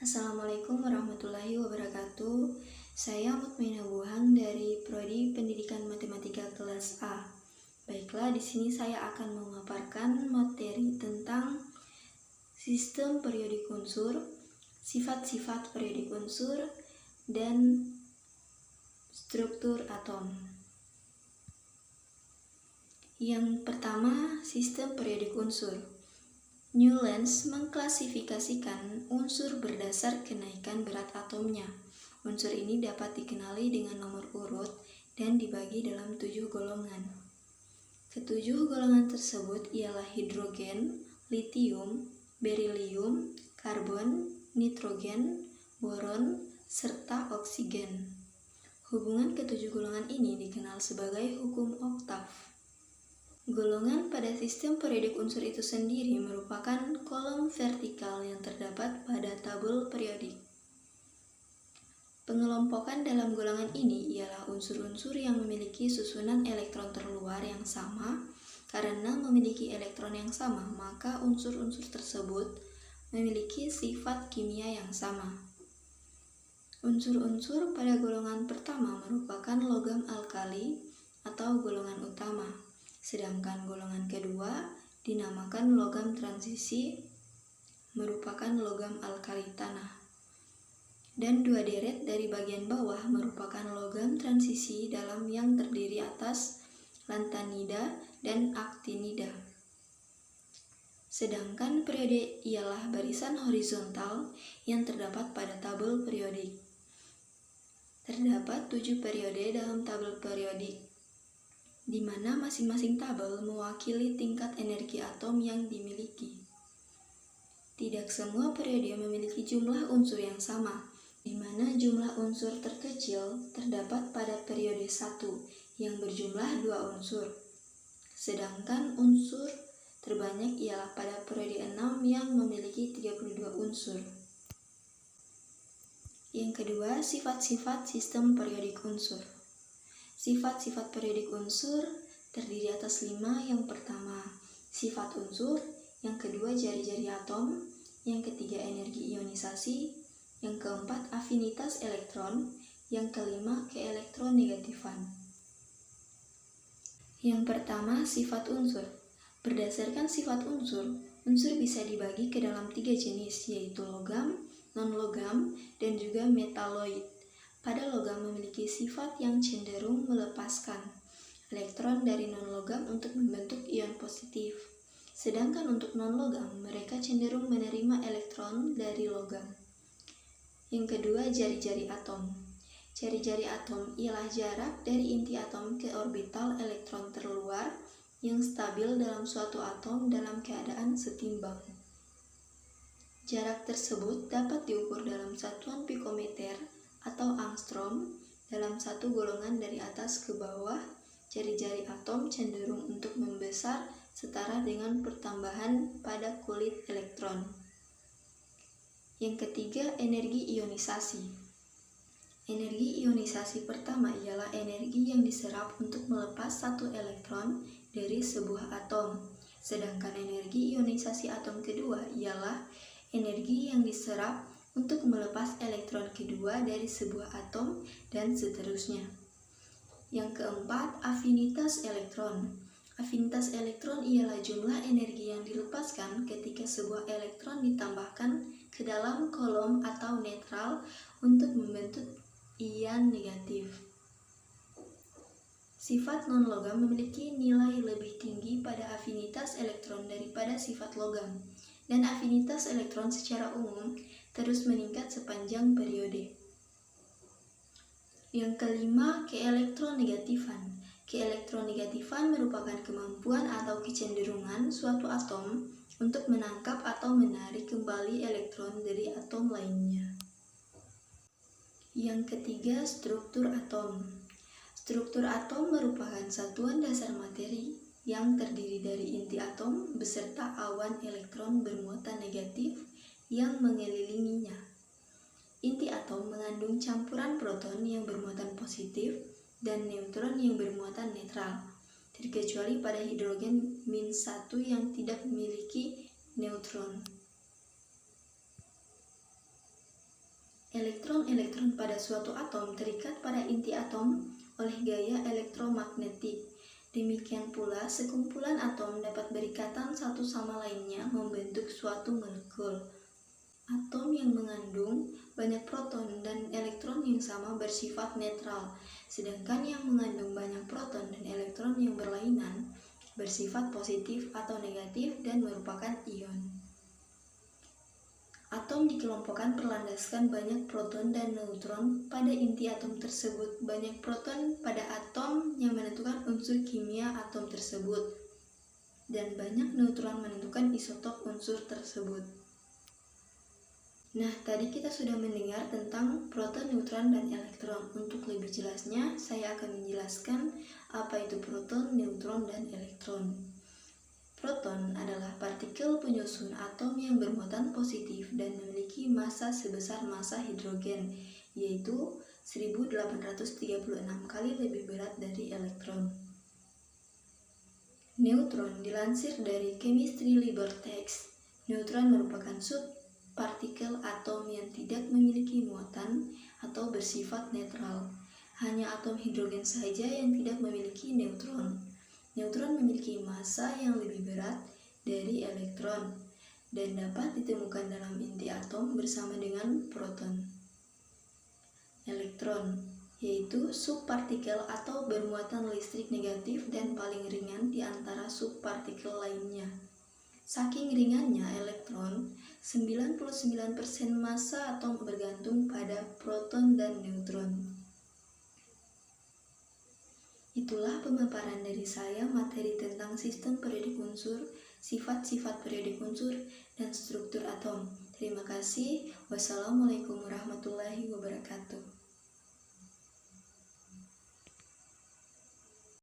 Assalamualaikum warahmatullahi wabarakatuh. Saya Mutmainah Buhang dari Prodi Pendidikan Matematika kelas A. Baiklah, di sini saya akan memaparkan materi tentang sistem periodik unsur, sifat-sifat periodik unsur, dan struktur atom. Yang pertama, sistem periodik unsur. Newlands mengklasifikasikan unsur berdasar kenaikan berat atomnya. Unsur ini dapat dikenali dengan nomor urut dan dibagi dalam 7 golongan. Ketujuh golongan tersebut ialah hidrogen, litium, berilium, karbon, nitrogen, boron, serta oksigen. Hubungan ketujuh golongan ini dikenal sebagai hukum oktav. Golongan pada sistem periodik unsur itu sendiri merupakan kolom vertikal yang terdapat pada tabel periodik. Pengelompokan dalam golongan ini ialah unsur-unsur yang memiliki susunan elektron terluar yang sama. Karena memiliki elektron yang sama, maka unsur-unsur tersebut memiliki sifat kimia yang sama. Unsur-unsur pada golongan pertama merupakan logam alkali atau golongan utama. Sedangkan golongan kedua dinamakan logam transisi, merupakan logam alkali tanah. Dan dua deret dari bagian bawah merupakan logam transisi dalam yang terdiri atas lantanida dan aktinida. Sedangkan periode ialah barisan horizontal yang terdapat pada tabel periodik. Terdapat 7 periode dalam tabel periodik, di mana masing-masing tabel mewakili tingkat energi atom yang dimiliki. Tidak semua periode memiliki jumlah unsur yang sama, di mana jumlah unsur terkecil terdapat pada periode 1 yang berjumlah 2 unsur. Sedangkan unsur terbanyak ialah pada periode 6 yang memiliki 32 unsur. Yang kedua, sifat-sifat sistem periodik unsur. Sifat-sifat periodik unsur terdiri atas 5. Yang pertama, sifat unsur. Yang kedua, jari-jari atom. Yang ketiga, energi ionisasi. Yang keempat, afinitas elektron. Yang kelima, keelektronegatifan. Yang pertama, sifat unsur. Berdasarkan sifat unsur, unsur bisa dibagi ke dalam 3 jenis, yaitu logam, non-logam, dan juga metaloid. Pada logam memiliki sifat yang cenderung melepaskan elektron dari non-logam untuk membentuk ion positif. Sedangkan untuk non-logam, mereka cenderung menerima elektron dari logam. Yang kedua, jari-jari atom. Jari-jari atom ialah jarak dari inti atom ke orbital elektron terluar yang stabil dalam suatu atom dalam keadaan setimbang. Jarak tersebut dapat diukur dalam satuan pikometer atau angstrom. Dalam satu golongan dari atas ke bawah, jari-jari atom cenderung untuk membesar setara dengan pertambahan pada kulit elektron. Yang ketiga, energi ionisasi. Energi ionisasi pertama ialah energi yang diserap untuk melepas satu elektron dari sebuah atom. Sedangkan energi ionisasi atom kedua ialah energi yang diserap untuk melepas elektron kedua dari sebuah atom dan seterusnya. Yang keempat, afinitas elektron. Afinitas elektron ialah jumlah energi yang dilepaskan ketika sebuah elektron ditambahkan ke dalam kolom atau netral untuk membentuk ion negatif. Sifat non-logam memiliki nilai lebih tinggi pada afinitas elektron daripada sifat logam, dan afinitas elektron secara umum terus meningkat sepanjang periode. Yang kelima, keelektronegatifan. Keelektronegatifan merupakan kemampuan atau kecenderungan suatu atom untuk menangkap atau menarik kembali elektron dari atom lainnya. Yang ketiga, struktur atom. Struktur atom merupakan satuan dasar materi yang terdiri dari inti atom beserta awan elektron bermuatan negatif yang mengelilinginya. Inti atom mengandung campuran proton yang bermuatan positif dan neutron yang bermuatan netral, terkecuali pada hidrogen -1 yang tidak memiliki neutron. Elektron-elektron pada suatu atom terikat pada inti atom oleh gaya elektromagnetik. Demikian pula, sekumpulan atom dapat berikatan satu sama lainnya membentuk suatu molekul. Atom yang mengandung banyak proton dan elektron yang sama bersifat netral, sedangkan yang mengandung banyak proton dan elektron yang berlainan bersifat positif atau negatif dan merupakan ion. Atom dikelompokkan berlandaskan banyak proton dan neutron pada inti atom tersebut. Banyak proton pada atom yang menentukan unsur kimia atom tersebut, dan banyak neutron menentukan isotop unsur tersebut. Nah, tadi kita sudah mendengar tentang proton, neutron, dan elektron. Untuk lebih jelasnya, saya akan menjelaskan apa itu proton, neutron, dan elektron. Proton adalah partikel penyusun atom yang bermuatan positif dan memiliki massa sebesar massa hidrogen, yaitu 1836 kali lebih berat dari elektron. Neutron dilansir dari Chemistry LibreText. Neutron merupakan subpartikel atom yang tidak memiliki muatan atau bersifat netral. Hanya atom hidrogen saja yang tidak memiliki neutron. Neutron memiliki massa yang lebih berat dari elektron dan dapat ditemukan dalam inti atom bersama dengan proton. Elektron yaitu subpartikel atau bermuatan listrik negatif dan paling ringan di antara subpartikel lainnya. Saking ringannya elektron, 99% massa atom bergantung pada proton dan neutron. Itulah pemaparan dari saya materi tentang sistem periodik unsur, sifat-sifat periodik unsur, dan struktur atom. Terima kasih. Wassalamualaikum warahmatullahi wabarakatuh.